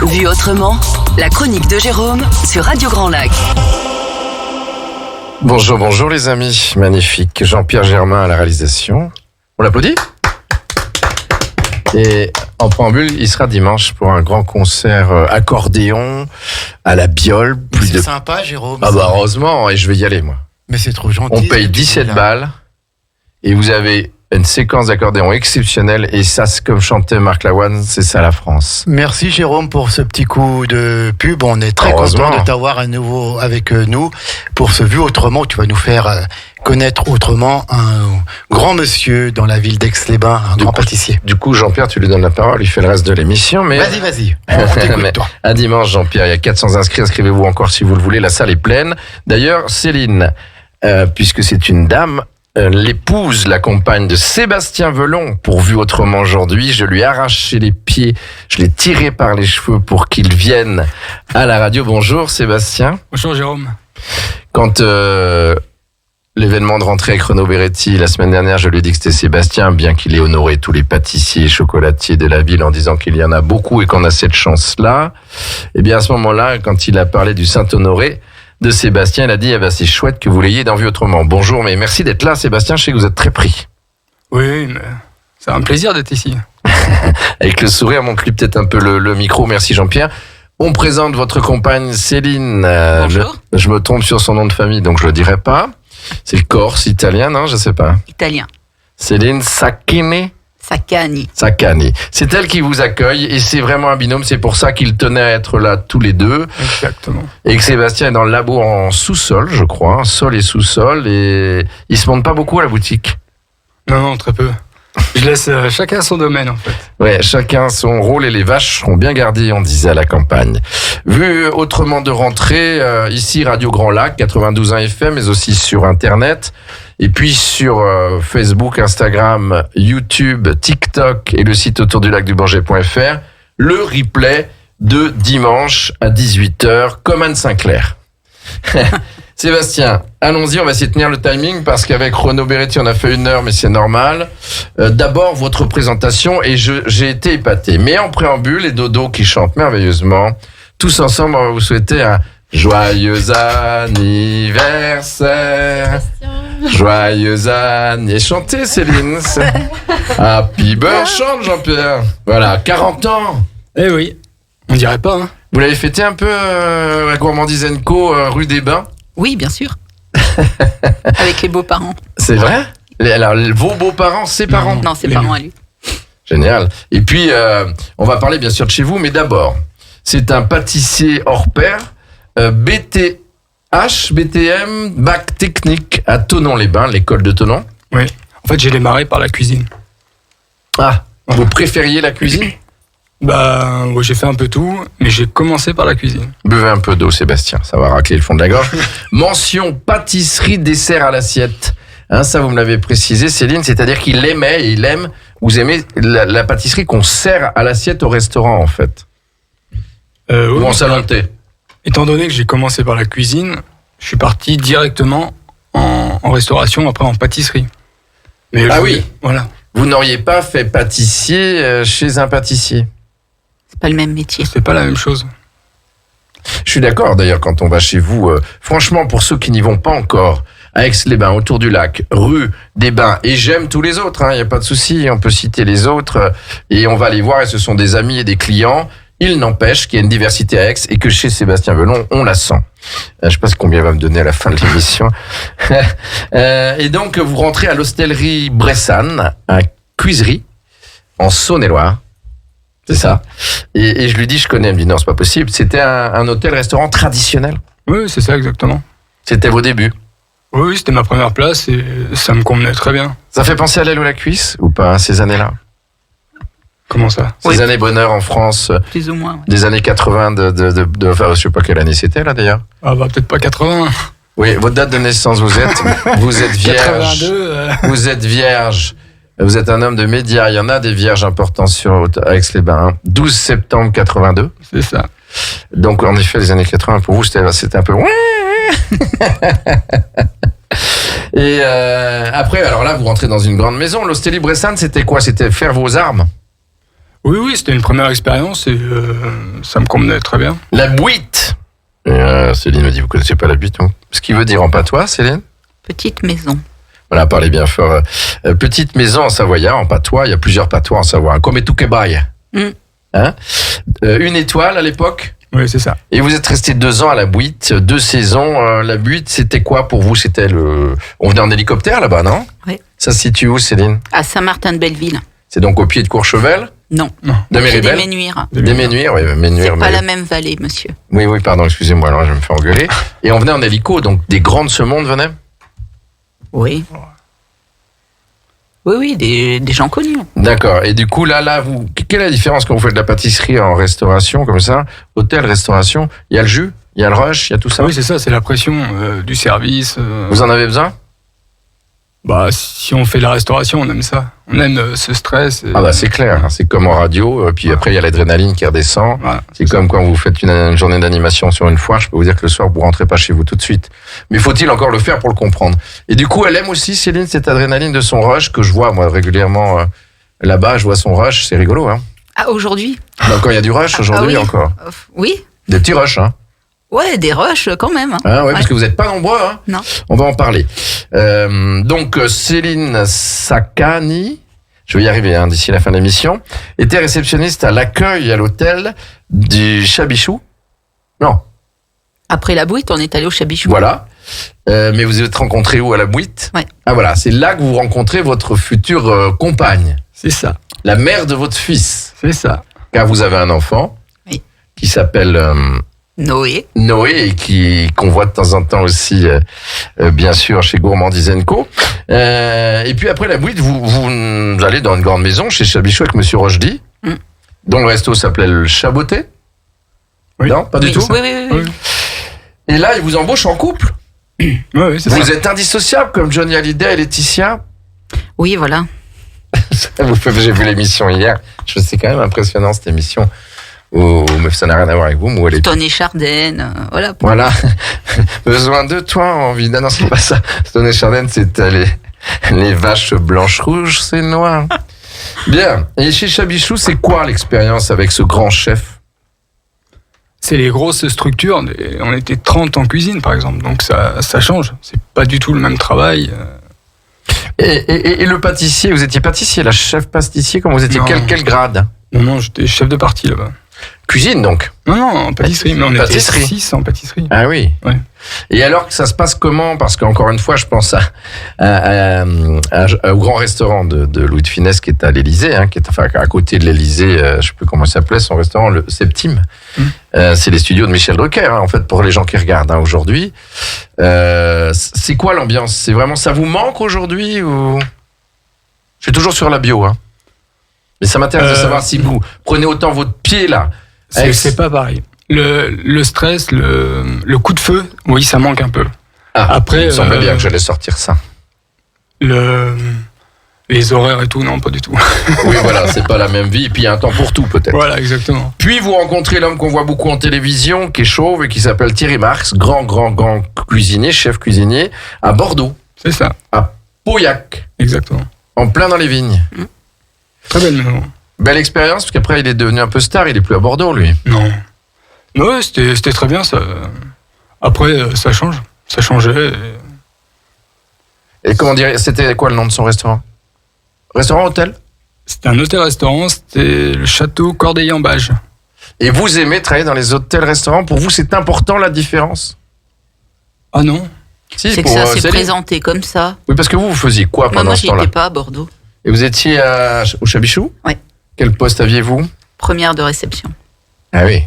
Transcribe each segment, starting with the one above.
Vu autrement, la chronique de Jérôme sur Radio Grand Lac. Bonjour les amis, magnifique. Jean-Pierre Germain à la réalisation. On l'applaudit ? Et en préambule, il sera dimanche pour un grand concert accordéon à la Biole. C'est sympa, Jérôme. Ah bah heureusement, et je vais y aller moi. Mais c'est trop gentil. On paye 17 balles et vous avez une séquence d'accordéon exceptionnelle et ça, c'est comme chantait Marc Lavoine, c'est ça la France. Merci Jérôme pour ce petit coup de pub. On est très content de t'avoir à nouveau avec nous pour ce Vu Autrement. Tu vas nous faire connaître autrement un grand monsieur dans la ville d'Aix-les-Bains, un grand pâtissier. Du coup, Jean-Pierre, tu lui donnes la parole, il fait le reste de l'émission. Mais... Vas-y, on t'écoute, toi. À dimanche, Jean-Pierre, il y a 400 inscrits, inscrivez-vous encore si vous le voulez, la salle est pleine. D'ailleurs, Céline, puisque c'est une dame, l'épouse, la compagne de Sébastien Velon, pour Vu Autrement aujourd'hui, je lui ai arraché les pieds, je l'ai tiré par les cheveux pour qu'il vienne à la radio. Bonjour Sébastien. Bonjour Jérôme. Quand l'événement de rentrée avec Renaud Beretti la semaine dernière, je lui ai dit que c'était Sébastien, bien qu'il ait honoré tous les pâtissiers et chocolatiers de la ville en disant qu'il y en a beaucoup et qu'on a cette chance-là. Et bien à ce moment-là, quand il a parlé du Saint-Honoré de Sébastien, il a dit c'est chouette que vous l'ayez dans Vu Autrement. Bonjour, mais merci d'être là Sébastien, je sais que vous êtes très pris. Oui, mais c'est un plaisir d'être ici. Avec le sourire, montre-lui peut-être un peu le micro, merci Jean-Pierre. On présente votre compagne Céline. Bonjour. Je me trompe sur son nom de famille, donc je le dirai pas. C'est le corse, italien, non, je sais pas. Italien. Céline Saccani. Saccani. C'est elle qui vous accueille et c'est vraiment un binôme. C'est pour ça qu'ils tenaient à être là tous les deux. Exactement. Et que Sébastien est dans le labo en sous-sol, je crois. Sol et sous-sol. Et il se monte pas beaucoup à la boutique. Non, très peu. Je laisse chacun son domaine, en fait. Ouais, chacun son rôle et les vaches seront bien gardées, on disait à la campagne. Vu autrement de rentrée, ici Radio Grand Lac, 92.1 FM, mais aussi sur Internet. Et puis sur Facebook, Instagram, YouTube, TikTok et le site autourdulacduborger.fr, le replay de dimanche à 18h, comme Anne Sinclair. Sébastien, allons-y, on va essayer de tenir le timing parce qu'avec Renaud Beretti, on a fait 1 heure, mais c'est normal. D'abord, votre présentation et j'ai été épaté. Mais en préambule, les dodos qui chantent merveilleusement, tous ensemble, on va vous souhaiter un joyeux anniversaire. Joyeux anniversaire. Chantez, Céline. Happy birthday, chante, Jean-Pierre. Voilà, 40 ans. Eh oui, on dirait pas, hein. Vous l'avez fêté un peu à Gourmandise & Co, rue des Bains? Oui, bien sûr. Avec les beaux-parents. C'est vrai? Alors, vos beaux-parents, ses parents? Non, ses parents à lui. Génial. Et puis, on va parler bien sûr de chez vous, mais d'abord, c'est un pâtissier hors pair, BTM, bac technique à Thonon-les-Bains, l'école de Thonon. Oui. En fait, j'ai démarré par la cuisine. Ah, vous préfériez la cuisine? Ouais, j'ai fait un peu tout, mais j'ai commencé par la cuisine. Buvez un peu d'eau, Sébastien, ça va racler le fond de la gorge. Mention pâtisserie dessert à l'assiette. Hein, ça, vous me l'avez précisé, Céline, c'est-à-dire qu'il aimait et il aime, vous aimez la pâtisserie qu'on sert à l'assiette au restaurant, en fait. Ou en salon de thé. Étant donné que j'ai commencé par la cuisine, je suis parti directement en restauration, après en pâtisserie. Mais oui. Voilà. Vous n'auriez pas fait pâtissier chez un pâtissier? C'est pas le même métier. C'est pas la même chose. Je suis d'accord, d'ailleurs, quand on va chez vous. Franchement, pour ceux qui n'y vont pas encore, à Aix-les-Bains, autour du lac, rue des Bains, et j'aime tous les autres, il n'y a pas de souci, on peut citer les autres, et on va les voir, et ce sont des amis et des clients. Il n'empêche qu'il y a une diversité à Aix et que chez Sébastien Velon, on la sent. Je ne sais pas combien il va me donner à la fin de l'émission. Et donc, vous rentrez à l'hostellerie Bressane, à Cuiserie, en Saône-et-Loire. C'est ça. Et je lui dis, je connais. Elle me dit, non, c'est pas possible. C'était un hôtel-restaurant traditionnel. Oui, c'est ça, exactement. C'était vos débuts. Oui, c'était ma première place et ça me convenait très bien. Ça fait penser à l'aile ou la cuisse, ou pas, ces années-là? Comment ça? Ces années bonheur en France. Plus ou moins. Ouais. Des années 80 enfin, je sais pas quelle année c'était, là, d'ailleurs. Ah, peut-être pas 80. Oui, votre date de naissance, vous êtes vierge. 82. Vous êtes vierge. Vous êtes un homme de médias. Il y en a des vierges importants à Aix-les-Bains. 12 septembre 82. C'est ça. Donc, en effet, les années 80, pour vous, c'était un peu... Et après, alors là, vous rentrez dans une grande maison. L'Hostellie Bressane, c'était quoi? C'était faire vos armes? Oui, c'était une première expérience et ça me convenait très bien. La bouite. Céline me dit, vous connaissez pas la bouite, non? Ce qui veut dire en patois, Céline? Petite maison. Voilà, parlez bien fort. Petite maison en savoyard, en patois. Il y a plusieurs patois en savoie. Comme tout kebaï. Hein? Une étoile à l'époque? Oui, c'est ça. Et vous êtes resté 2 ans à la Bouite, 2 saisons. La Bouite, c'était quoi pour vous? C'était on venait en hélicoptère là-bas, non? Oui. Ça se situe où, Céline? À Saint-Martin-de-Belleville. C'est donc au pied de Courchevel? Non. De C'est Méribel? des Ménuires. Des Ménuires, oui. Ménuires, C'est pas la même vallée, monsieur. Oui, pardon, excusez-moi, alors je me fais engueuler. Et on venait en hélico, donc des grands de ce monde venaient? Oui. Oui, des gens connus. D'accord. Et du coup, là, quelle est la différence quand vous faites de la pâtisserie en restauration, comme ça? Hôtel, restauration, il y a le jus, il y a le rush, il y a tout ça? Oui, c'est ça, c'est la pression du service. Vous en avez besoin? Bah, si on fait de la restauration, on aime ça. On aime ce stress. Ah bah c'est clair, c'est comme en radio, puis après il y a l'adrénaline qui redescend. Voilà, c'est comme quand vous faites une journée d'animation sur une foire, je peux vous dire que le soir vous rentrez pas chez vous tout de suite. Mais faut-il encore le faire pour le comprendre? Et du coup, elle aime aussi, Céline, cette adrénaline de son rush que je vois moi régulièrement là-bas, je vois son rush, c'est rigolo, hein. Ah, aujourd'hui? Donc quand il y a du rush aujourd'hui oui. encore. Oui. Des petits rushs, hein. Ouais, des rushs quand même. Ah ouais, parce que vous n'êtes pas nombreux, hein. Non. On va en parler. Donc Céline Sakani, je vais y arriver d'ici la fin de l'émission, était réceptionniste à l'accueil à l'hôtel du Chabichou. Non. Après la Bouite, on est allé au Chabichou. Voilà. Mais vous êtes rencontrés où à la Bouite? Ouais. Ah voilà, c'est là que vous rencontrez votre future compagne. C'est ça. La mère de votre fils. C'est ça. Car vous avez un enfant. Oui. Qui s'appelle Noé. Noé, et qu'on voit de temps en temps aussi, bien sûr, chez Gourmandise & Co. Et puis après la Bouite, vous allez dans une grande maison chez Chabichou avec Monsieur Rochdy, dont le resto s'appelait le Chaboté. Oui. Non, pas du tout. Oui. Et là, il vous embauche en couple. Oui, c'est Vous ça. êtes indissociables comme Johnny Hallyday et Laetitia. Oui, voilà. J'ai vu l'émission hier. C'est quand même impressionnant cette émission. Mais ça n'a rien à voir avec vous. Où elle est... Stone et Chardin, voilà. Voilà. Besoin de toi, envie. Non, c'est pas ça. Stone et Chardin, c'est les vaches blanches rouges, c'est noir. Bien. Et chez Chabichou, c'est quoi l'expérience avec ce grand chef? C'est les grosses structures. On était 30 en cuisine, par exemple. Donc ça change. C'est pas du tout le même travail. Et le pâtissier, vous étiez pâtissier, la chef pâtissier, comment vous étiez? Quel grade? Non, j'étais chef de partie là-bas. Cuisine, donc? Non, en pâtisserie. Mais on était 6 en pâtisserie. Ah oui. Ouais. Et alors, ça se passe comment? Parce qu'encore une fois, je pense au grand restaurant de Louis de Funès qui est à l'Élysée, qui est à côté de l'Élysée, je sais plus comment il s'appelait, son restaurant, le Septime. C'est les studios de Michel Drucker, en fait, pour les gens qui regardent aujourd'hui. C'est quoi l'ambiance? C'est vraiment, ça vous manque aujourd'hui ou... Je suis toujours sur la bio, mais ça m'intéresse de savoir si vous prenez autant votre pied là. C'est pas pareil. Le stress, le coup de feu, oui, ça manque un peu. Après, il me semblait bien que j'allais sortir ça. Les horaires et tout, non, pas du tout. Oui, voilà, c'est pas la même vie. Et puis il y a un temps pour tout, peut-être. Voilà, exactement. Puis vous rencontrez l'homme qu'on voit beaucoup en télévision, qui est chauve et qui s'appelle Thierry Marx, grand cuisinier, chef cuisinier, à Bordeaux. C'est ça. À Pauillac. Exactement. En plein dans les vignes. Très belle maison. Belle expérience, parce qu'après il est devenu un peu star, il est plus à Bordeaux, lui. Non. Ouais, c'était très bien, ça. Après, ça change. Ça changeait. Et comment dire, c'était quoi le nom de son restaurant? Restaurant-hôtel? C'était un hôtel-restaurant, c'était le château Corday-en-Bage. Et vous aimez travailler dans les hôtels-restaurants? Pour vous, c'est important la différence? Ah non. Si, c'est que ça s'est présenté comme ça. Oui, parce que vous faisiez quoi pendant ce temps-là? Moi, j'y étais pas à Bordeaux. Et vous étiez au Chabichou? Oui. Quel poste aviez-vous? Première de réception. Ah oui.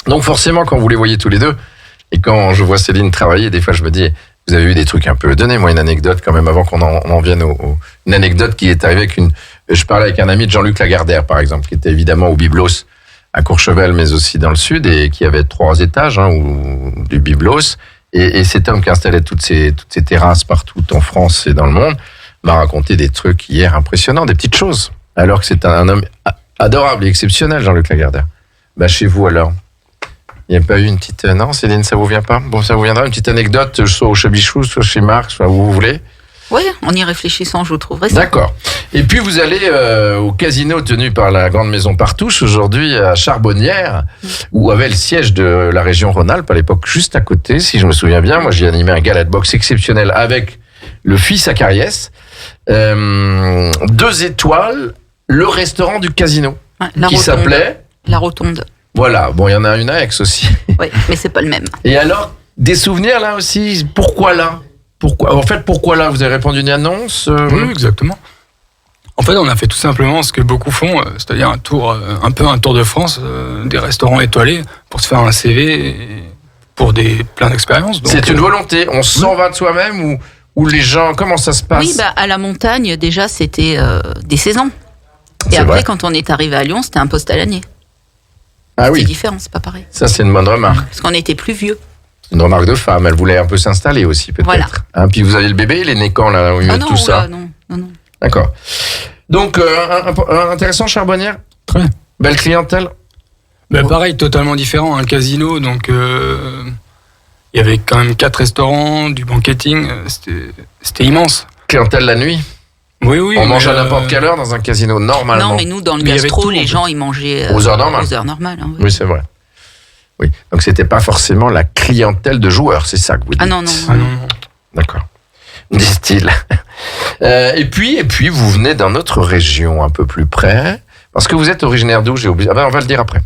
Donc forcément, quand vous les voyez tous les deux, et quand je vois Céline travailler, des fois je me dis, vous avez eu des trucs un peu... Donnez-moi une anecdote quand même, avant qu'on en vienne une anecdote qui est arrivée avec Je parlais avec un ami de Jean-Luc Lagardère, par exemple, qui était évidemment au Byblos, à Courchevel, mais aussi dans le sud, et qui avait 3 étages du Byblos. Et cet homme qui installait toutes ces terrasses partout en France et dans le monde m'a raconté des trucs hier impressionnants, des petites choses. Alors que c'est un homme adorable et exceptionnel, Jean-Luc Lagardère. Chez vous alors, il n'y a pas eu une petite... Non, Céline, ça vous vient pas? Bon, ça vous viendra, une petite anecdote, soit au Chabichou, soit chez Marc, soit où vous voulez. Oui, en y réfléchissant, je vous trouverai ça. D'accord. Et puis vous allez au casino tenu par la grande maison Partouche aujourd'hui à Charbonnières, où avait le siège de la région Rhône-Alpes à l'époque, juste à côté, si je me souviens bien. Moi, j'ai animé un gala de boxe exceptionnel avec le fils Acariès. 2 étoiles, le restaurant du casino, Ouais, la qui rotonde. s'appelait... La rotonde. Voilà, bon, il y en a une à Aix aussi. Oui, mais c'est pas le même. Et alors, des souvenirs là aussi, pourquoi là ? Pourquoi là ? Vous avez répondu une annonce Oui, exactement. En fait, on a fait tout simplement ce que beaucoup font, c'est-à-dire un tour de France, des restaurants étoilés, pour se faire un CV et pour plein d'expériences. Donc, C'est une volonté, on s'en va de soi-même ou les gens, comment ça se passe ? Oui, à la montagne, déjà, c'était des saisons. Et C'est après, vrai. quand on est arrivé à Lyon, c'était un poste à l'année. Ah C'est oui, différent, c'est pas pareil. ça c'est une bonne remarque. Parce qu'on était plus vieux. Une remarque de femme, elle voulait un peu s'installer aussi peut-être. Voilà. Hein, puis vous avez le bébé, il est né quand là, au milieu de tout ça ? non. D'accord. Donc, intéressant Charbonnières ? Très. Belle clientèle ? Pareil, totalement différent. Un casino, donc il y avait quand même 4 restaurants, du banqueting, c'était immense. Clientèle la nuit ? Oui, On mange à n'importe quelle heure dans un casino, normalement. Non, mais nous, dans le Mais il y avait gastro, tout, les en fait. gens, ils mangeaient Aux heures normales. Aux heures normales, hein, oui. Oui, c'est vrai. Oui, donc c'était pas forcément la clientèle de joueurs, c'est ça que vous dites ? Ah non, non. Ah non. D'accord. Disent-ils. Et puis, vous venez d'une autre région un peu plus près, parce que vous êtes originaire d'où ? J'ai oublié. Ah ben, on va le dire après.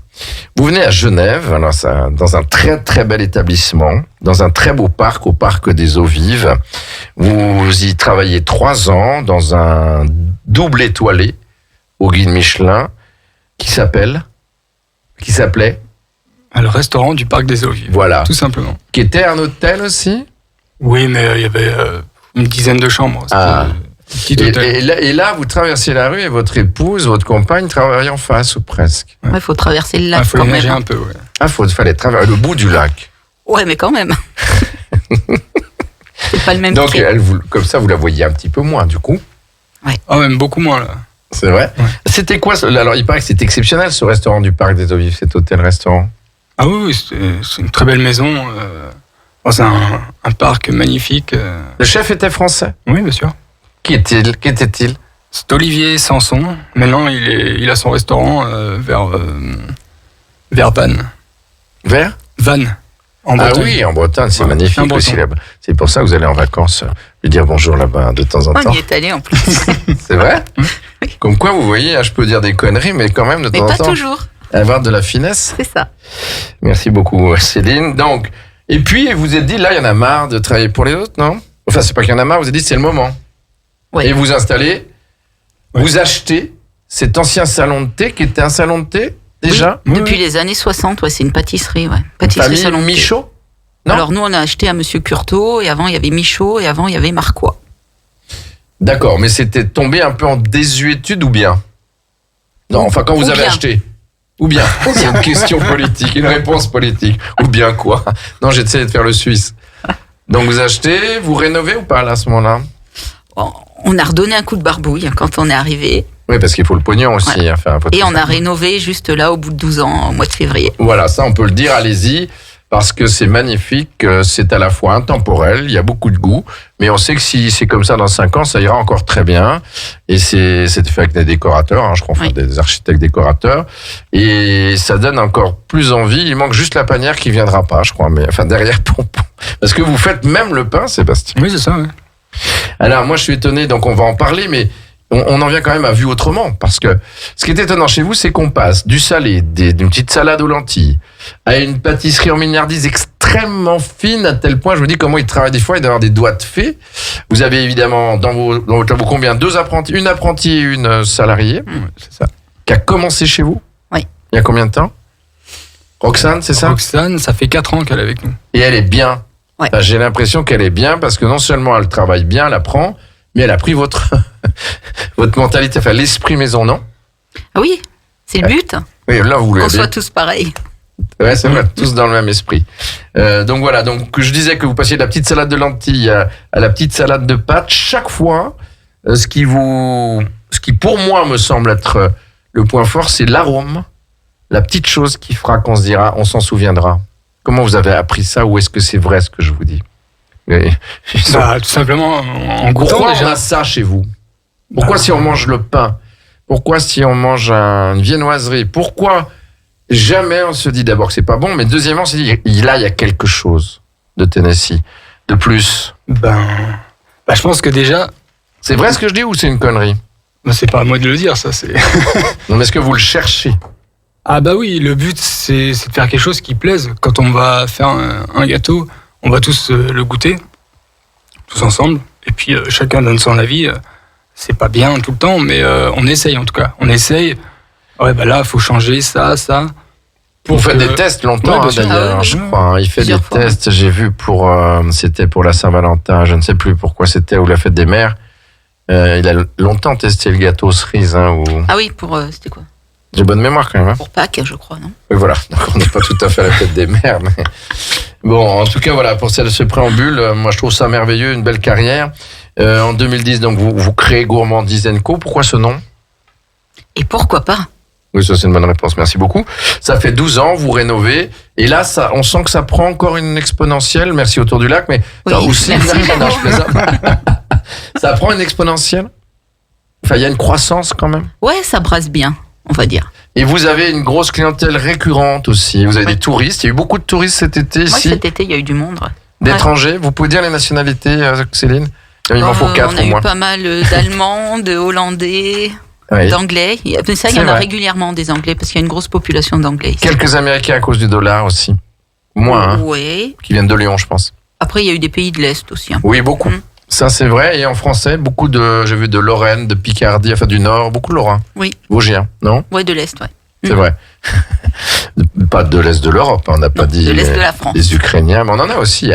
Vous venez à Genève, alors ça, dans un très très bel établissement, dans un très beau parc, au parc des Eaux Vives. Vous y travaillez 3 ans dans un double étoilé au guide Michelin, qui s'appelait, Le restaurant du Parc des Eaux Vives. voilà, Tout simplement. qui était un hôtel aussi. Oui, mais il y avait une dizaine de chambres. C'était Ah. un petit hôtel. Et là, vous traversez la rue et votre épouse, votre compagne travaille en face ou presque. Il faut traverser le lac Il faut quand nager même. un peu, ouais. Ah, fallait traverser le bout du lac. Ouais, mais quand même. C'est pas le même Donc, prix. comme ça, vous la voyez un petit peu moins, du coup. Ah, même beaucoup moins, là. C'est vrai. Ouais. C'était quoi alors, il paraît que c'est exceptionnel, ce restaurant du Parc des Eaux Vives, cet hôtel-restaurant. Ah oui, c'est une très belle maison. C'est un parc magnifique. Le chef était français. Oui, bien sûr. Qui était-il ? C'est Olivier Sanson. Maintenant, il a son restaurant vers Vannes. Vert ? Vannes, en Ah Bretagne. oui, en Bretagne, c'est Ouais, magnifique un Breton. aussi là-bas. C'est pour ça que vous allez en vacances, lui dire bonjour là-bas de temps en On temps. y est allé en plus. C'est vrai ? Oui. Comme quoi, vous voyez, je peux dire des conneries, mais quand même, de Mais temps en pas temps, toujours. avoir de la finesse. C'est ça. Merci beaucoup, Céline. Donc, et puis, vous vous êtes dit, là, il y en a marre de travailler pour les autres, non ? Enfin, c'est pas qu'il y en a marre, vous vous êtes dit, c'est le moment. Ouais. Et vous installez, Ouais. vous achetez cet ancien salon de thé, qui était un salon de thé, déjà ? Oui, Depuis oui. les années 60, ouais, c'est une pâtisserie. Ouais. Pâtisserie Famille salon de thé. Michaud ? Non ? Alors nous, on a acheté à Monsieur Curteau, et avant, il y avait Michaud, et avant, il y avait Marquois. D'accord, mais c'était tombé un peu en désuétude ou bien ? Non, enfin, quand vous Ou avez bien. acheté. Ou bien. C'est une question politique, une réponse politique. Ou bien quoi ? Non, j'essaie de faire le Suisse. Donc, vous achetez, vous rénovez ou pas là, à ce moment-là ? On a redonné un coup de barbouille quand on est arrivé, Oui, parce qu'il faut le pognon aussi. Ouais. Enfin, faut et tout on a faire. rénové juste là, au bout de 12 ans, au mois de février. Voilà, ça, on peut le dire, allez-y. Parce que c'est magnifique, c'est à la fois intemporel, il y a beaucoup de goût, mais on sait que si c'est comme ça dans 5 ans, ça ira encore très bien. Et c'est fait avec des décorateurs, hein, je crois, enfin, Oui. des architectes décorateurs. Et ça donne encore plus envie. Il manque juste la panière qui viendra pas, je crois, mais enfin derrière Pompon. Parce que vous faites même le pain, Sébastien. Oui, c'est ça, ouais. Alors moi, je suis étonné, donc on va en parler, mais on en vient quand même à vue autrement. Parce que ce qui est étonnant chez vous, c'est qu'on passe du salé, d'une petite salade aux lentilles, à une pâtisserie en milliardise extrêmement fine, à tel point, je me dis comment ils travaillent des fois, il doit y avoir des doigts de fée. Vous avez évidemment dans votre labo combien ? 2 apprentis, une apprentie et une salariée, Ouais, c'est ça. qui a commencé chez vous ? Oui. Il y a combien de temps ? Roxane, c'est ça ? Roxane, ça fait 4 ans qu'elle est avec nous. Et elle est bien. Ouais. Enfin, j'ai l'impression qu'elle est bien parce que non seulement elle travaille bien, elle apprend, mais elle a pris votre mentalité, enfin l'esprit maison, non ? Ah oui, c'est le but, Oui, là vous qu'on l'avez. soit tous pareils. Ouais, c'est vrai, tous dans le même esprit. Donc voilà, donc je disais que vous passiez de la petite salade de lentilles à la petite salade de pâtes. Chaque fois, ce qui pour moi me semble être le point fort, c'est l'arôme, la petite chose qui fera qu'on se dira, on s'en souviendra. Comment vous avez appris ça ou est-ce que c'est vrai ce que je vous dis ? Bah, tout simplement en goûtant Pourquoi on déjà. a ça chez vous? Pourquoi si on mange le pain? Pourquoi si on mange une viennoiserie? Pourquoi jamais on se dit d'abord que c'est pas bon, mais deuxièmement on se dit là il y a quelque chose de Tennessee de plus. Je pense que déjà, C'est vrai ce que je dis ou c'est une connerie? c'est pas à moi de le dire, ça c'est. Non, mais est-ce que vous le cherchez? Ah bah oui, le but c'est de faire quelque chose qui plaise. Quand on va faire un gâteau, on va tous le goûter, tous ensemble, et puis chacun donne son avis. C'est pas bien tout le temps, mais on essaye en tout cas. On essaye. Ouais, bah là, faut changer ça. Vous faites des tests longtemps, Ouais, bien sûr. d'ailleurs, Ah oui, je oui. crois. Hein. Il fait des Plusieurs fois, tests, j'ai vu c'était pour la Saint-Valentin, je ne sais plus pourquoi c'était, ou la fête des mères. Il a longtemps testé le gâteau cerise, hein, ou... Ah oui, c'était quoi? J'ai bonne mémoire quand même, hein. Pour Pâques, je crois, non? Oui, voilà, donc on n'est pas tout à fait à la fête des mères, mais... Bon, en tout cas, voilà, pour ce préambule, moi je trouve ça merveilleux, une belle carrière. En 2010, donc, vous créez Gourmandise & Co. Pourquoi ce nom? Et pourquoi pas? Oui, ça c'est une bonne réponse, merci beaucoup. Ça fait 12 ans, vous rénovez, et là, on sent que ça prend encore une exponentielle, merci Autour du Lac, mais Oui, ça aussi, merci. non, je plaisante. Ça prend une exponentielle. Enfin, il y a une croissance quand même. Ouais, ça brasse bien, on va dire. Et vous avez une grosse clientèle récurrente aussi. Vous avez des touristes. Il y a eu beaucoup de touristes cet été Moi, ici, cet été, il y a eu du monde. Ouais. d'étrangers. Vous pouvez dire les nationalités, Céline? Il m'en faut 4 On a au eu moins. pas mal d'Allemands, de Hollandais, Oui. d'Anglais. Ça, il y C'est en a vrai. régulièrement des Anglais, parce qu'il y a une grosse population d'Anglais ici. Quelques Américains à cause du dollar aussi. Moins, hein, Oui. qui viennent de Lyon, je pense. Après, il y a eu des pays de l'Est aussi. Hein. Oui, beaucoup. Mm. Ça, c'est vrai. Et en français, j'ai vu de Lorraine, de Picardie, enfin du Nord, beaucoup de Lorrain. Oui. Vosgien, non? Ouais, de l'Est, ouais. C'est vrai. Pas de l'Est de l'Europe, on n'a pas Non, dit de l'Est de la France. les Ukrainiens, mais on en a aussi.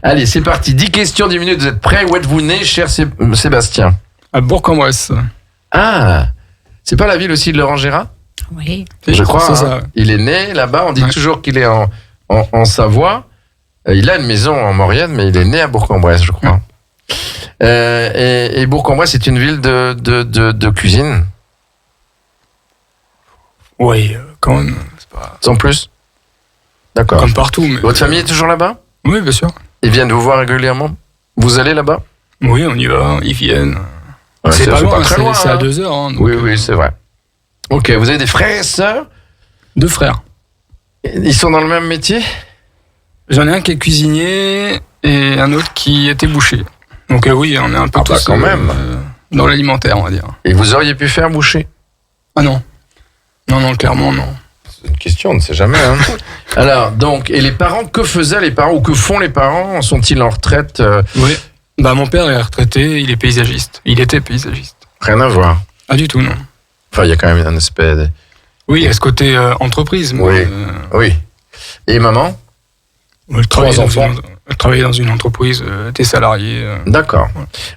Allez, c'est parti. 10 questions, 10 minutes. Vous êtes prêts? Où êtes-vous né, cher Sébastien? À Bourg-en-Bresse. Ah, c'est pas la ville aussi de Laurent Gérard? Oui. Je crois. C'est Hein. ça. Il est né là-bas. On dit Ouais. toujours qu'il est en Savoie. Il a une maison en Maurienne, mais il est né à Bourg-en-Bresse, je crois. Et Bourg-en-Bresse, c'est une ville de cuisine, Oui, quand même. C'est pas sans plus. D'accord. comme partout. Mais... Votre famille est toujours là-bas? Oui, bien sûr. Ils viennent vous voir régulièrement? Vous allez là-bas? Oui, on y va, ils viennent. Ouais, c'est pas loin, très loin. c'est à hein. 2 heures. Hein, donc, Oui, c'est vrai. Ok, vous avez des frères et sœurs? 2 frères. Ils sont dans le même métier? J'en ai un qui est cuisinier et un autre qui était boucher. Donc oui, on est un peu Ah bah, tous quand même. dans l'alimentaire, on va dire. Et vous auriez pu faire boucher? Ah non. Non, clairement, non. C'est une question, on ne sait jamais. Hein. Alors, donc, et les parents, que faisaient les parents ou que font les parents? Sont-ils en retraite? Oui. Bah, mon père est retraité, il est paysagiste. Il était paysagiste. Rien à voir. Ah, du tout, non. Enfin, il y a quand même un aspect... Oui, il y a ce côté entreprise. Mais, Oui. Oui. Et maman? elle travaillait 3 dans enfants. elle travaillait dans une entreprise, était salariée. D'accord.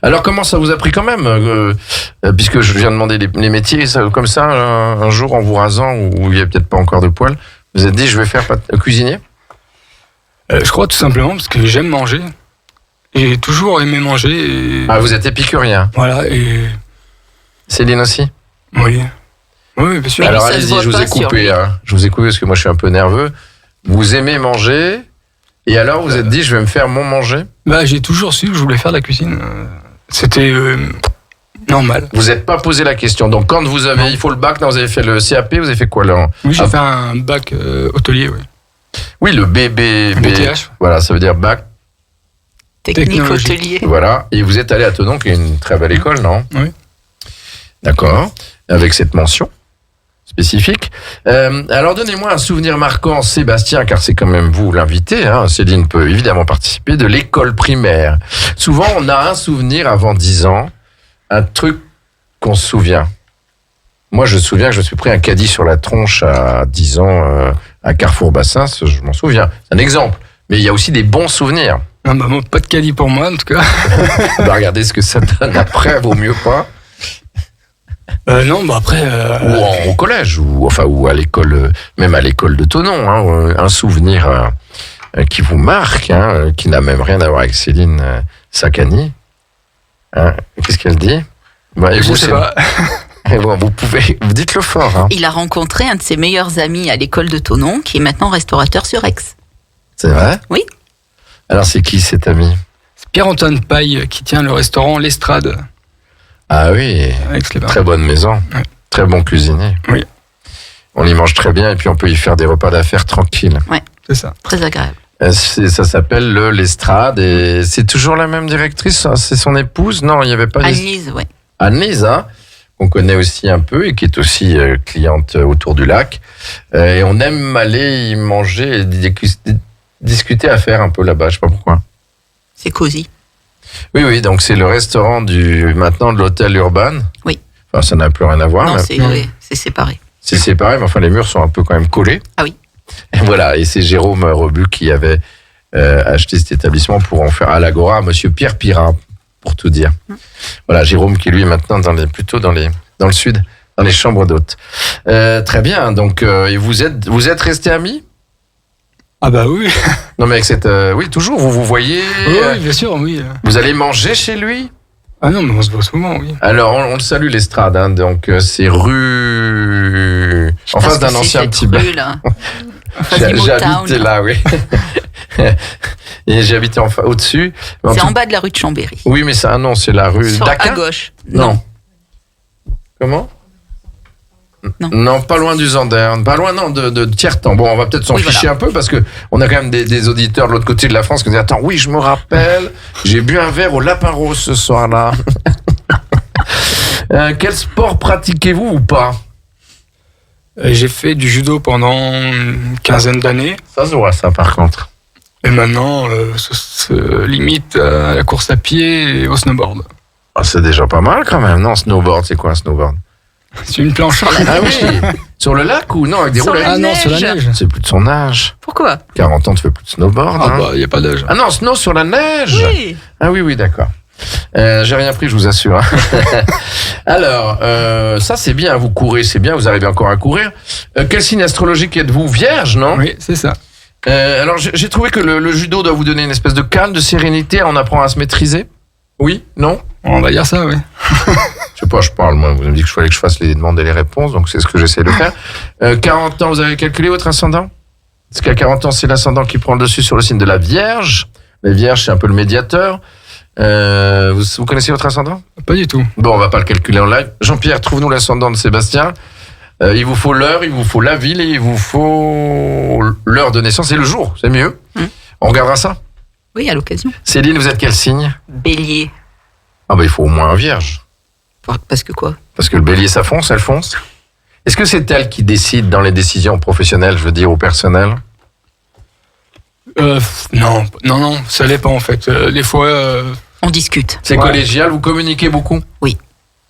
Alors, comment ça vous a pris quand même puisque je viens de demander les métiers, comme ça, un jour, en vous rasant, où il n'y a peut-être pas encore de poils, vous vous êtes dit, je vais faire cuisinier? Je crois tout simplement parce que j'aime manger. J'ai toujours aimé manger. Et, Ah, vous êtes épicurien. voilà, et... Céline aussi? Oui. Oui, bien sûr. Mais Alors, ça se allez-y, voit je vous ai pas sur coupé. lui. Hein. Je vous ai coupé parce que moi, je suis un peu nerveux. Vous aimez manger, et alors, vous êtes dit, je vais me faire mon manger? Bah, j'ai toujours su que je voulais faire de la cuisine. C'était normal. Vous n'êtes pas posé la question. Donc, quand vous avez, Non. il faut le bac, non, vous avez fait le CAP, vous avez fait quoi là? Oui, j'ai Ah. fait un bac hôtelier, oui. Oui, le BTH. Voilà, ça veut dire bac. Technique Technologie. hôtelier. Voilà. Et vous êtes allé à Thonon, qui est une très belle école, non? Oui. D'accord. Avec cette mention spécifique. Alors, donnez-moi un souvenir marquant, Sébastien, car c'est quand même vous l'invité. Hein. Céline peut évidemment participer, de l'école primaire. Souvent, on a un souvenir avant 10 ans, un truc qu'on se souvient. Moi, je me souviens que je me suis pris un caddie sur la tronche à 10 ans à Carrefour-Bassins, je m'en souviens. C'est un exemple. Mais il y a aussi des bons souvenirs. Non, bah, moi, pas de caddie pour moi, en tout cas. On va regarder ce que ça donne après, vaut mieux pas. Non, bah après... Ou au collège, ou à l'école, même à l'école de Thonon. Hein, un souvenir qui vous marque, hein, qui n'a même rien à voir avec Céline Sacani. Hein, qu'est-ce qu'elle dit? Bah, et je vous, sais c'est- pas. et bon, vous dites-le fort. Hein. Il a rencontré un de ses meilleurs amis à l'école de Thonon, qui est maintenant restaurateur sur Aix. C'est vrai? Oui. Alors, c'est qui cet ami? C'est Pierre-Antoine Paille qui tient le restaurant L'Estrade Ah oui, à Aix-les-Bains. très bonne maison. Ouais. Très bon cuisinier. Oui. On y mange très bien et puis on peut y faire des repas d'affaires tranquilles. C'est ça. Très agréable. Ça s'appelle l'Estrade et c'est toujours la même directrice. C'est son épouse? Non, il n'y avait pas Annelise, ouais. Annelise, hein, qu'on connaît aussi un peu et qui est aussi cliente autour du lac. Et on aime aller y manger et discuter à faire un peu là-bas. Je sais pas pourquoi. C'est cosy. Oui, donc c'est le restaurant maintenant de l'hôtel Urban. Oui. Enfin, ça n'a plus rien à voir. Non, mais c'est séparé. c'est séparé, mais enfin les murs sont un peu quand même collés. Ah oui. Et voilà, et c'est Jérôme Robu qui avait acheté cet établissement pour en faire à l'Agora à Monsieur Pierre Pirat, pour tout dire. Voilà, Jérôme qui lui est maintenant plutôt dans le sud, dans les chambres d'hôtes. Très bien, donc et vous êtes restés amis? Ah bah oui. Non mais avec oui, toujours, vous voyez, Oui, bien sûr, oui. vous allez manger chez lui? Ah non, mais on se voit souvent, oui. Alors, on le salue, l'Estrade, hein, donc c'est rue... en face d'un ancien petit bar. J'habite là, oui. Et j'habitais au-dessus. C'est en bas de la rue de Chambéry. Oui, mais ça, non, c'est la rue à gauche. Non. Comment? Non, pas loin du Zanderne, pas loin de Tiertan. Bon, on va peut-être s'en ficher un peu parce que on a quand même des auditeurs de l'autre côté de la France qui disent attends, oui, je me rappelle, j'ai bu un verre au Lapin Rose ce soir-là. Quel sport pratiquez-vous ou pas? J'ai fait du judo pendant une quinzaine d'années. Ça se voit, ça, par contre. Et maintenant, ça se limite à la course à pied et au snowboard. Ah, c'est déjà pas mal quand même. Non, snowboard, c'est quoi un snowboard? C'est une planche. Ah oui. Sur le lac ou non, avec des roulettes? Ah non, sur la neige. C'est plus de son âge. Pourquoi? 40 ans, tu fais plus de snowboard. Ah bah, il n'y a pas d'âge. Ah non, snow sur la neige. Oui. Ah oui, d'accord. J'ai rien pris, je vous assure. Alors, ça c'est bien, vous courez, c'est bien, vous arrivez encore à courir. Quel signe astrologique êtes-vous? Vierge, non? Oui, c'est ça. Alors, j'ai trouvé que le judo doit vous donner une espèce de calme, de sérénité, on apprend à se maîtriser. Oui? Non? On va dire ça, oui. Je sais pas, je parle, moi, vous me dites qu'il fallait que je fasse les demandes et les réponses, donc c'est ce que j'essaie de faire. 40 ans, vous avez calculé votre ascendant? Parce qu'à 40 ans, c'est l'ascendant qui prend le dessus sur le signe de la Vierge. La Vierge, c'est un peu le médiateur. Vous connaissez votre ascendant? Pas du tout. Bon, on va pas le calculer en live. Jean-Pierre, trouve-nous l'ascendant de Sébastien. Il vous faut l'heure, il vous faut la ville et il vous faut l'heure de naissance et le jour, c'est mieux. On regardera ça? Oui, à l'occasion. Céline, vous êtes quel signe? Bélier. Ah bah il faut au moins un Vierge. Parce que quoi? Parce que le bélier, ça fonce, elle fonce. Est-ce que c'est elle qui décide dans les décisions professionnelles, je veux dire, ou personnelles? Non, ça dépend en fait. Des fois... On discute. C'est collégial, vous communiquez beaucoup? Oui.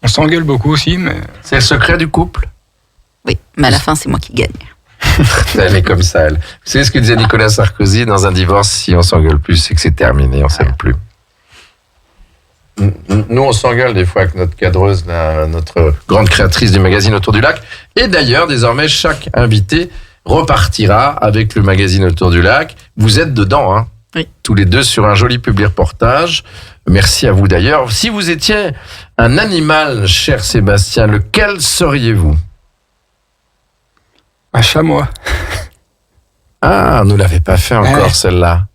On s'engueule beaucoup aussi, mais... C'est le secret du couple? Oui, mais à la fin, c'est moi qui gagne. Elle est comme ça, elle. Vous savez ce que disait Nicolas Sarkozy dans un divorce, si on s'engueule plus, c'est que c'est terminé, on s'aime plus. Nous, on s'engueule des fois avec notre cadreuse, notre grande créatrice du magazine Autour du Lac. Et d'ailleurs, désormais, chaque invité repartira avec le magazine Autour du Lac. Vous êtes dedans, hein? Oui. Tous les deux sur un joli public reportage. Merci à vous d'ailleurs. Si vous étiez un animal, cher Sébastien, lequel seriez-vous? Un chamois. Ah, on ne l'avait pas fait encore, celle-là.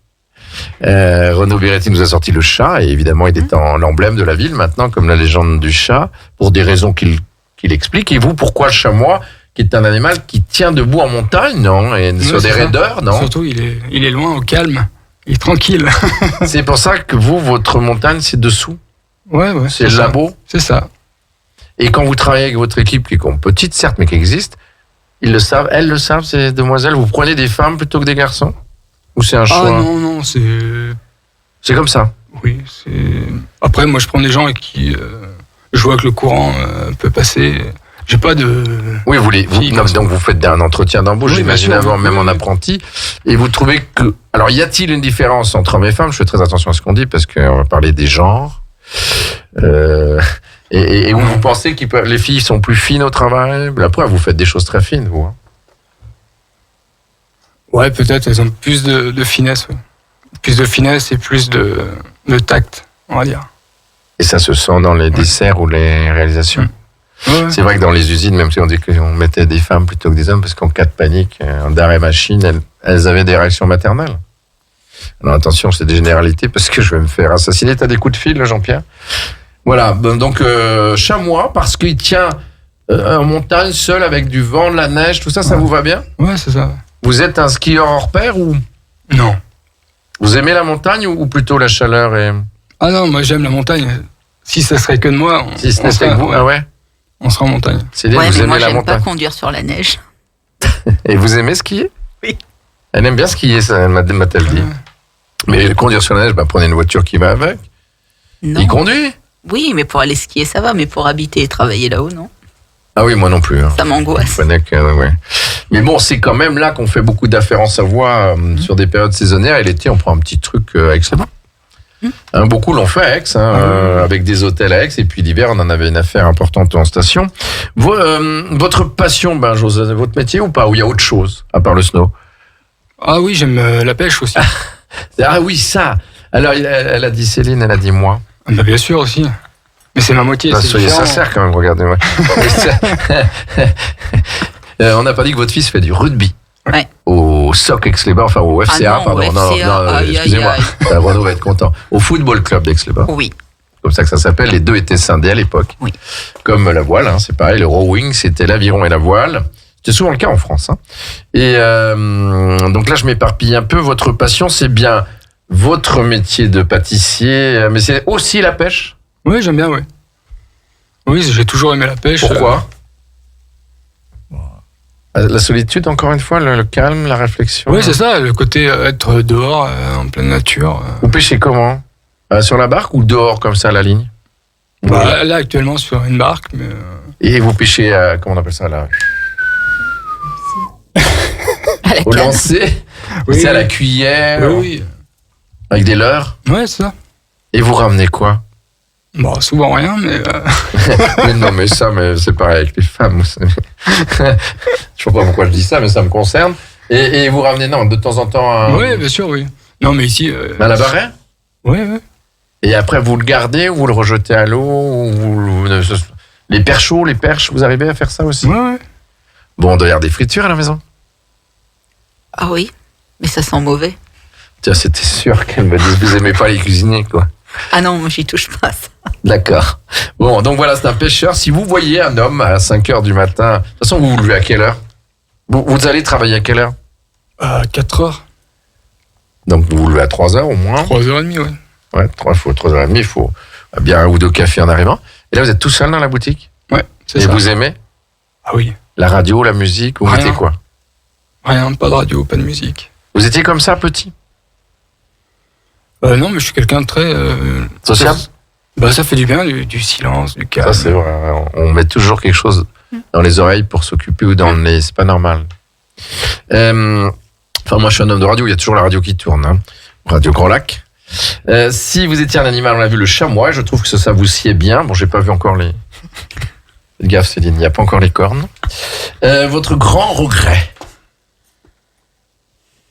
Renaud Beretti nous a sorti le chat, et évidemment, il est en l'emblème de la ville maintenant, comme la légende du chat, pour des raisons qu'il explique. Et vous, pourquoi le chamois, qui est un animal qui tient debout en montagne, non? Et sur des raideurs, non? Surtout, il est loin, au calme. Il est tranquille. C'est pour ça que vous, votre montagne, c'est dessous? Ouais. C'est le labo? C'est ça. Et quand vous travaillez avec votre équipe, qui est petite, certes, mais qui existe, ils le savent, elles le savent, ces demoiselles, vous prenez des femmes plutôt que des garçons? Ou c'est un choix? Ah non, c'est... C'est comme ça? Oui, c'est... Après, moi, je prends des gens avec qui je vois que le courant peut passer. J'ai pas de... Oui, donc vous faites un entretien d'embauche, oui, j'imagine, avant, même en apprenti. Et vous trouvez que... Alors, y a-t-il une différence entre hommes et femmes? Je fais très attention à ce qu'on dit, parce qu'on va parler des genres. Et vous pensez que les filles sont plus fines au travail? Après, vous faites des choses très fines, vous. Hein. Ouais, peut-être, elles ont plus de finesse. Oui. Plus de finesse et plus de tact, on va dire. Et ça se sent dans les desserts ou les réalisations? Ouais. C'est vrai que dans les usines, même si on dit qu'on mettait des femmes plutôt que des hommes, parce qu'en cas de panique, d'arrêt machine, elles avaient des réactions maternelles. Alors attention, c'est des généralités parce que je vais me faire assassiner. T'as des coups de fil, Jean-Pierre? Voilà, donc chamois parce qu'il tient en montagne seul avec du vent, de la neige, tout ça, ça vous va bien? Ouais, c'est ça. Vous êtes un skieur hors pair ou Non. vous aimez la montagne ou plutôt la chaleur et... Ah non, moi j'aime la montagne. Si ça serait que de moi, Si ce n'était que vous, ouais, ah ouais? on serait en montagne. Céline, Ouais, vous mais aimez moi, la j'aime pas montagne? conduire sur la neige. Et vous aimez skier? Oui. Elle aime bien skier, ça m'a-t-elle dit. Ouais. Mais conduire sur la neige, prenez une voiture qui va avec. Non. Il conduit? Oui, mais pour aller skier, ça va, mais pour habiter et travailler là-haut, non. Ah oui, moi non plus. Ça m'angoisse. Je connais que, ouais. Mais bon, c'est quand même là qu'on fait beaucoup d'affaires en Savoie sur des périodes saisonnières. Et l'été, on prend un petit truc à Aix-les-Bains. Beaucoup l'ont fait à Aix, avec des hôtels à Aix. Et puis l'hiver, on en avait une affaire importante en station. Votre passion, José, votre métier ou pas? Ou il y a autre chose, à part le snow? Ah oui, j'aime la pêche aussi. Ah oui, ça. Alors, elle a dit Céline, elle a dit moi. Bah, bien sûr aussi. Mais c'est ma moitié. C'est Soyez différent. sincère quand même, regardez-moi. On n'a pas dit que votre fils fait du rugby. Ouais. Au SOC Aix-les-Bains, enfin au FCA, Ah non, pardon. au Non, FCA, non, aïe, excusez-moi. aïe, Renaud va être content. Au Football Club d'Aix-les-Bains. Oui. Comme ça que ça s'appelle. Les deux étaient scindés à l'époque. Oui. Comme la voile, c'est pareil. Le rowing, c'était l'aviron et la voile. C'était souvent le cas en France. Et donc là, je m'éparpille un peu. Votre passion, c'est bien votre métier de pâtissier, mais c'est aussi la pêche. Oui, j'aime bien, oui. Oui, j'ai toujours aimé la pêche. Pourquoi? La solitude, encore une fois, le calme, la réflexion. Oui, c'est ça, le côté être dehors, en pleine nature. Vous pêchez comment? Sur la barque ou dehors, comme ça, à la ligne? Bah, là, actuellement, sur une barque, mais... Et vous pêchez, comment on appelle ça, là? À la Au canne. lancer? Oui, C'est à oui. la cuillère? Oui, Avec des leurres? oui. Ouais, c'est ça. Et vous ramenez quoi? Bon, souvent rien, mais... Mais non, mais ça, mais c'est pareil avec les femmes. Je sais pas pourquoi je dis ça, mais ça me concerne. Et vous ramenez, non, de temps en temps, Oui, bien sûr, oui. Non, mais ici... à la barrière? Oui, oui. Et après, vous le gardez ou vous le rejetez à l'eau ou les perchots, les perches, vous arrivez à faire ça aussi? Ouais, ouais. Bon, on doit y avoir des fritures à la maison. Ah oui, mais ça sent mauvais. Tiens, c'était sûr qu'elle me dise vous aimez pas les cuisiniers, quoi. Ah non, moi j'y touche pas. Ça. D'accord. Bon, donc voilà, c'est un pêcheur. Si vous voyez un homme à 5h du matin, de toute façon, vous vous levez à quelle heure? Vous allez travailler à quelle heure? À 4 heures. Donc vous vous levez à 3h au moins? 3h30, oui. Ouais, 3h30, il faut bien un ou deux cafés en arrivant. Et là, vous êtes tout seul dans la boutique? Ouais, c'est Et ça. vous aimez Ah oui. la radio, la musique? Vous Rien. mettez quoi? Rien, pas de radio, pas de musique. Vous étiez comme ça, petit? Non, mais je suis quelqu'un de très... Social? Ça fait du bien, du silence, du calme. Ça, c'est vrai. On met toujours quelque chose dans les oreilles pour s'occuper ou dans le nez. C'est pas normal. Enfin, moi, je suis un homme de radio. Il y a toujours la radio qui tourne. Radio Grand Lac. Si vous étiez un animal, on a vu le chamois. Je trouve que ça vous sied bien. Bon, j'ai pas vu encore les... Faites gaffe, Céline, il n'y a pas encore les cornes. Votre grand regret?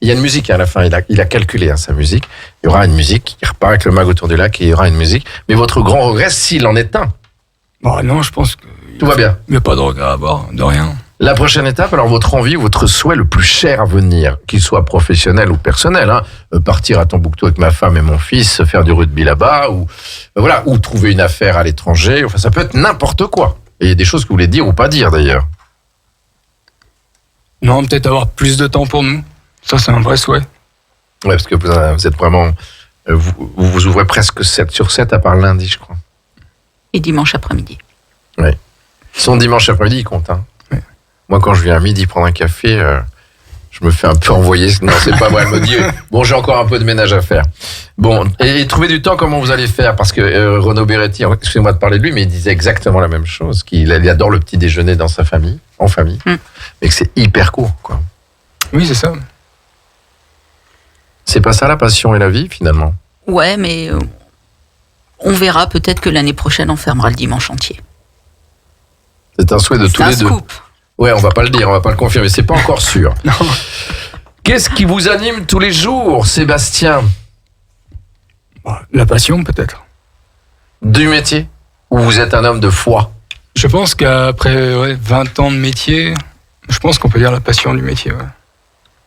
Il y a une musique à la fin. Il a calculé sa musique. Il y aura une musique. Il repart avec le mag autour du lac et il y aura une musique. Mais votre grand regret, s'il en est un? Bah non, je pense que... Tout va bien. Il n'y a pas de regret à avoir, de rien. La prochaine étape, alors votre envie, votre souhait le plus cher à venir, qu'il soit professionnel ou personnel, partir à Tombouctou avec ma femme et mon fils, faire du rugby là-bas, ou voilà, ou trouver une affaire à l'étranger. Enfin, ça peut être n'importe quoi. Et il y a des choses que vous voulez dire ou pas dire d'ailleurs. Non, peut-être avoir plus de temps pour nous. Ça, c'est un vrai souhait. Ouais, parce que vous êtes vraiment, vous ouvrez presque 7 sur 7 à part lundi, je crois. Et dimanche après-midi. Son dimanche après-midi, il compte. Oui. Moi, quand je viens à midi prendre un café, je me fais un peu envoyer. Non, c'est pas vrai. Elle me dit, bon, j'ai encore un peu de ménage à faire. Bon, et trouver du temps, comment vous allez faire? Parce que Renaud Beretti, excusez-moi de parler de lui, mais il disait exactement la même chose, qu'il adore le petit déjeuner dans sa famille, en famille, mais que c'est hyper court, quoi. Oui, c'est ça. C'est pas ça la passion et la vie, finalement? Ouais, mais on verra. Peut-être que l'année prochaine, on fermera le dimanche entier. C'est un souhait de tous C'est un les deux. scoop. Ouais, on va pas le dire, on va pas le confirmer, c'est pas encore sûr. Non. Qu'est-ce qui vous anime tous les jours, Sébastien? Bah, la passion, peut-être. Du métier? Ou vous êtes un homme de foi? Je pense qu'après 20 ans de métier, je pense qu'on peut dire la passion du métier. Ouais.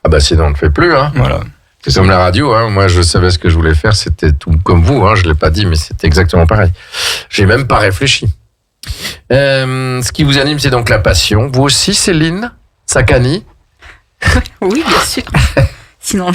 Ah bah sinon on ne le fait plus, Voilà. C'est comme la radio, hein. Moi je savais ce que je voulais faire, c'était tout comme vous, hein. Je l'ai pas dit, mais c'était exactement pareil. J'ai même pas réfléchi. Ce qui vous anime, c'est donc la passion. Vous aussi, Céline Sakani? Oui, bien sûr. Sinon,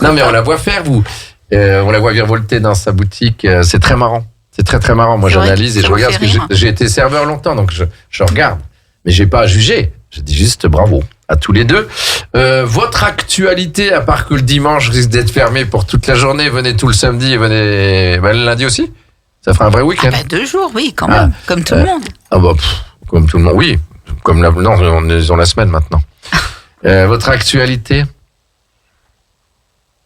Non, mais on la voit faire, vous. On la voit virevolter dans sa boutique. C'est très marrant. C'est très, très marrant. Moi, j'analyse et je regarde parce que j'ai été serveur longtemps, donc je regarde. Mais j'ai pas à juger. Je dis juste bravo à tous les deux. Votre actualité, à part que le dimanche risque d'être fermé pour toute la journée, venez tout le samedi et venez le lundi aussi. Ça fera un vrai week-end. 2 jours, oui, quand même. Comme tout le monde. Comme tout le monde, oui. Non, on est dans la semaine maintenant. Votre actualité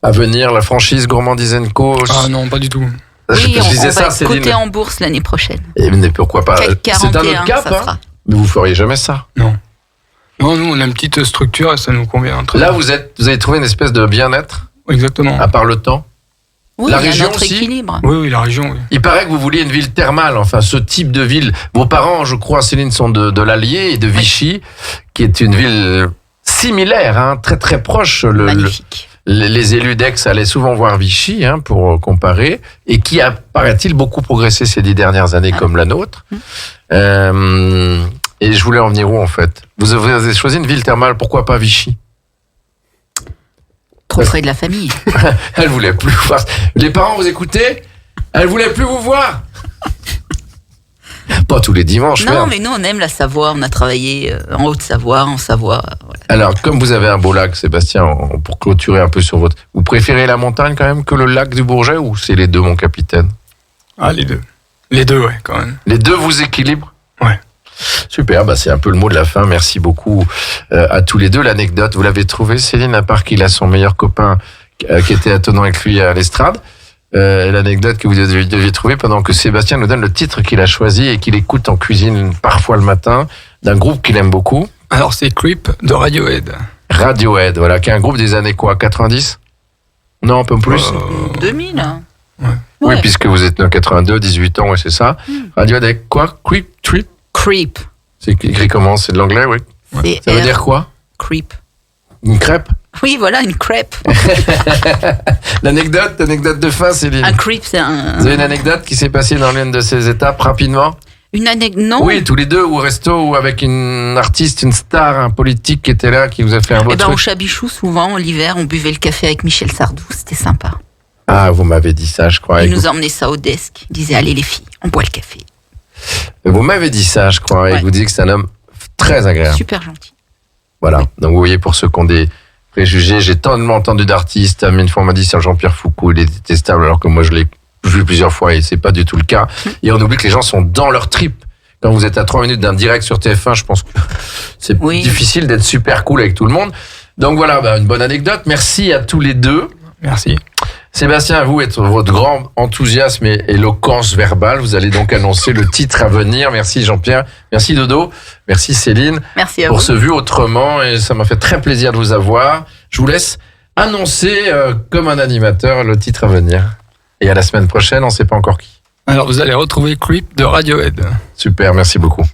à venir, la franchise Gourmandise & Co. Ah non, pas du tout. Oui, je disais on ça, va coter en bourse l'année prochaine. Mais pourquoi pas? C'est un autre cap, ça hein. Mais vous feriez jamais ça. Non. Non, nous, on a une petite structure et ça nous convient très Là, bien. vous avez trouvé une espèce de bien-être, Exactement. à part le temps. Oui, La il y a région notre aussi équilibre. Oui, la région, oui. Il paraît que vous vouliez une ville thermale, enfin ce type de ville. Vos parents, je crois, Céline, sont de l'Allier et de Vichy, qui est une ville similaire, hein, très très proche. Magnifique. Les élus d'Aix allaient souvent voir Vichy, hein, pour comparer, et qui a, paraît-il, beaucoup progressé ces 10 dernières années, comme la nôtre. Et je voulais en venir où, en fait? Vous avez choisi une ville thermale, pourquoi pas Vichy? Trop près de la famille. Elle voulait plus voir. Les parents, vous écoutez? Elle voulait plus vous voir. Pas tous les dimanches. Non, merde. mais nous, on aime la Savoie. On a travaillé en Haute-Savoie, en Savoie. Voilà. Alors, comme vous avez un beau lac, Sébastien, pour clôturer un peu sur votre... Vous préférez la montagne quand même que le lac du Bourget, ou c'est les deux, mon capitaine? Ah, les deux. Les deux, ouais, quand même. Les deux vous équilibrent? Ouais. Super, c'est un peu le mot de la fin. Merci beaucoup à tous les deux. L'anecdote, vous l'avez trouvée, Céline, à part qu'il a son meilleur copain qui était attenant avec lui à l'estrade. L'anecdote que vous deviez trouver pendant que Sébastien nous donne le titre qu'il a choisi et qu'il écoute en cuisine parfois le matin, d'un groupe qu'il aime beaucoup. Alors, c'est Creep de Radiohead. Radiohead, voilà, qui est un groupe des années quoi, 90? Non, un peu plus 2000. Hein. Ouais. Oui, puisque vous êtes né en 82, 18 ans, ouais, c'est ça. Radiohead avec quoi? Creep? C'est écrit comment? C'est de l'anglais, oui. Ouais. Ça veut dire quoi? Creep. Une crêpe? Oui, voilà, une crêpe. L'anecdote de fin, Céline. Un creep, c'est un... Vous avez une anecdote qui s'est passée dans l'une de ces étapes, rapidement? Une anecdote, non? Oui, tous les deux, ou au resto, ou avec une artiste, une star, un politique qui était là, qui vous a fait un beau truc. Au Chabichou, souvent, l'hiver, on buvait le café avec Michel Sardou. C'était sympa. Ah, vous m'avez dit ça, je crois. Il nous emmenait ça au desk. Il disait, allez les filles, on boit le café. Vous m'avez dit ça, je crois, et vous dites que c'est un homme très agréable. Super gentil. Voilà. Donc vous voyez, pour ceux qui ont des préjugés, j'ai tellement entendu d'artistes, mais une fois on m'a dit c'est Jean-Pierre Foucault, il est détestable, alors que moi je l'ai vu plusieurs fois et c'est pas du tout le cas. Et on oublie que les gens sont dans leur trip. Quand vous êtes à 3 minutes d'un direct sur TF1, je pense que c'est difficile d'être super cool avec tout le monde. Donc voilà, une bonne anecdote. Merci à tous les deux. Merci. Sébastien, à vous, votre grand enthousiasme et éloquence verbale. Vous allez donc annoncer le titre à venir. Merci Jean-Pierre. Merci Dodo. Merci Céline. Merci à pour vous. ce Vu Autrement. Et ça m'a fait très plaisir de vous avoir. Je vous laisse annoncer comme un animateur le titre à venir. Et à la semaine prochaine, on ne sait pas encore qui. Alors vous allez retrouver Creep de Radiohead. Super, merci beaucoup.